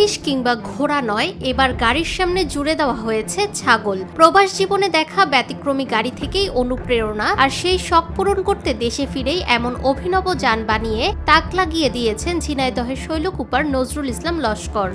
মহিষ কিংবা ঘোড়া নয়, এবার গাড়ির সামনে জুড়ে দেওয়া হয়েছে ছাগল। প্রবাস জীবনে দেখা ব্যতিক্রমী গাড়ি থেকেই অনুপ্রেরণা, আর সেই শখ পূরণ করতে দেশে ফিরেই এমন অভিনব যান বানিয়ে তাক লাগিয়ে দিয়েছেন ঝিনাইদহের শৈলকুপার নজরুল ইসলাম লস্কর।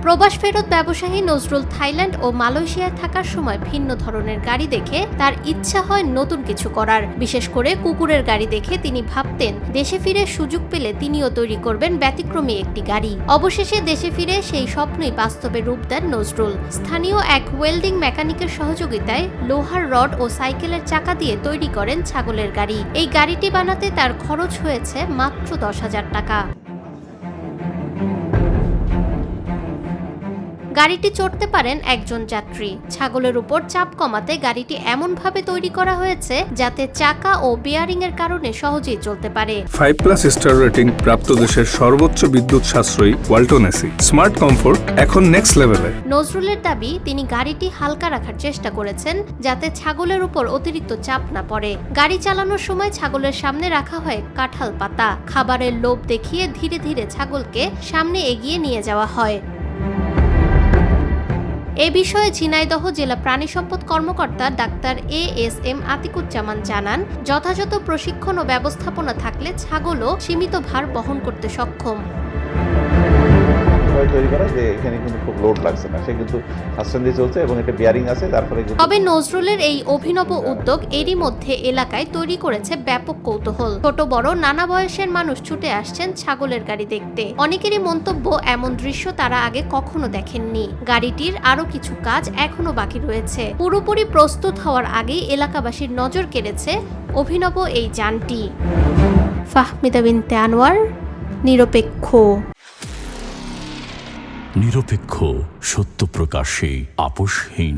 প্রবাস ফেরত ব্যবসায়ী নজরুল থাইল্যান্ড ও মালয়েশিয়ায় থাকার সময় ভিন্ন ধরনের গাড়ি দেখে তার ইচ্ছা হয় নতুন কিছু করার। বিশেষ করে কুকুরের গাড়ি দেখে তিনি ভাবতেন দেশে ফিরে সুযোগ পেলে তিনিও তৈরি করবেন ব্যতিক্রমী একটি গাড়ি। অবশেষে দেশে ফিরে সেই স্বপ্নই বাস্তবে রূপ দেন নজরুল। স্থানীয় এক ওয়েল্ডিং মেকানিকের সহযোগিতায় লোহার রড ও সাইকেলের চাকা দিয়ে তৈরি করেন ছাগলের গাড়ি। এই গাড়িটি বানাতে তার খরচ হয়েছে মাত্র 10,000 টাকা। গাড়িটি চড়তে পারেন একজন যাত্রী। ছাগলের উপর চাপ কমাতে গাড়িটি এমনভাবে তৈরি করা হয়েছে যাতে চাকা ও বিয়ারিং এর কারণে সহজেই চলতে পারে। 5+ স্টার রেটিং প্রাপ্ত দেশের সর্বোচ্চ বিদ্যুৎ সাশ্রয়ী ওয়ালটন এসি। স্মার্ট কমফোর্ট এখন নেক্সট লেভেলে। নজরুলের দাবি, তিনি গাড়িটি হালকা রাখার চেষ্টা করেছেন যাতে ছাগলের উপর অতিরিক্ত চাপ না পড়ে। গাড়ি চালানোর সময় ছাগলের সামনে রাখা হয় কাঁঠাল পাতা। খাবারের লোভ দেখিয়ে ধীরে ধীরে ছাগলকে সামনে এগিয়ে নিয়ে যাওয়া হয়। এ বিষয়ে ঝিনাইদহ জেলা প্রাণী সম্পদ কর্মকর্তা ডাক্তার ASM আতিকুজ্জামান জানান, যথাযথ প্রশিক্ষণ ও ব্যবস্থাপনা থাকলে ছাগলও সীমিত ভার বহন করতে সক্ষম। তবে নজরুলের এই অভিনব উদ্যোগ এরই মধ্যে এলাকায় তৈরি করেছে ব্যাপক কৌতূহল। ছোট বড় নানা বয়সের মানুষ ছুটে আসছেন ছাগলের গাড়ি দেখতে। অনেকেরই মন্তব্য, এমন দৃশ্য তারা আগে কখনো দেখেননি। গাড়িটির আরো কিছু কাজ এখনো বাকি রয়েছে। পুরোপুরি প্রস্তুত হওয়ার আগেই এলাকাবাসীর নজর কেড়েছে অভিনব এই যানটি। ফাহমিদা বিনতে আনোয়ার, নিরপেক্ষ। নিরপেক্ষ, সত্য প্রকাশে আপোষহীন।